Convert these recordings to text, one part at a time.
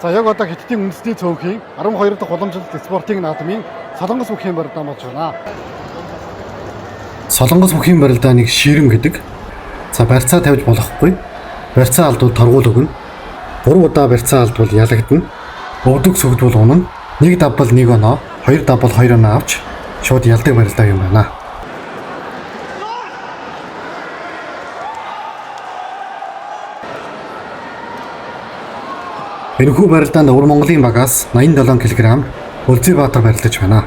За яг одоо Хятадын үндэсний цөөнхийн 12 дахь уламжлалт спортын наадмын Солонгос бүхийн барилдаа болж байна. Солонгос бүхийн барилдааныг ширэм гэдэг. За барьцаа тавьж болохгүй. Барьцаа алдвал торгуул өгнө. 3 удаа барьцаа алдвал ялагдана. Өвдөг сөгдвөл унана. 1 давбал 1 оноо, 2 давбал 2 оноо авч шууд ялдаг барилдаа юм байна. Энэхүү барилдаанд Өвөр Монголын багаас 87 кг Улзыбаатар барилдаж байна.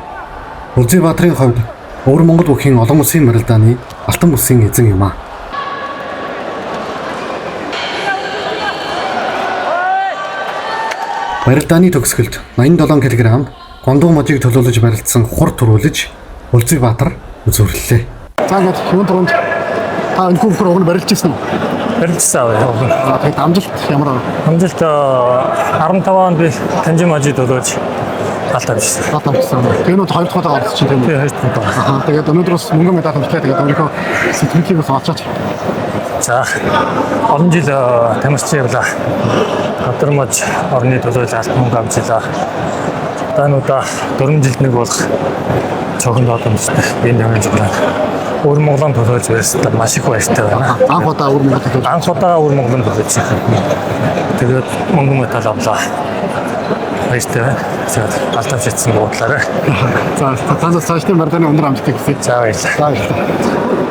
Улзыбаатарын хувьд Өвөр Монгол бүхийн олон улсын барилдааны алтан бүсийн эзэн юм а. Барилдааны төгсгөлд 87 кг гондоо можийг төлөөлөж барилдсан хур төрүүлж Улзыбаатар үзүүллээ. За ингээд юун төрөнд та энэ хүүхд рүү барилж ирсэн үү? Барилдсан аа. Тэгээд амжилт ямар аа? Амжилт 15 онд би Танжим можийг төлөөж алт авчихсан. Алт авчихсан. Тэгээд нөт 2 дахь удаа орсон чинь тийм үү? Тийм 2 дахь удаа. Аа тэгээд өнөөдөр бас мөнгө медаль авчихлаа. Тэгээд өөрийнхөө сэтгэлийг бас олцооч. За олон жил тамирч явлаа. Гадар мож орны төлөөлөл алт мөнгө авчихлаа. Тануудаа 4 жилд нэг болох цогонд одомжтой энэ явж байна. Өвөр Монголын төлөөлж байсан маш их баяртай байна. Анх удаа Өвөр Монголын төлөөлж. Анх удаа Өвөр Монголын төлөөлж. Тэгээд мөнгө медаль авлаа. Баяртай байна. Тэгээд алт авчихсан буудлаарай. За цаанаас цаашдын барилдааны өндөр амжилтыг хүсье. За баярлалаа. За баярлалаа.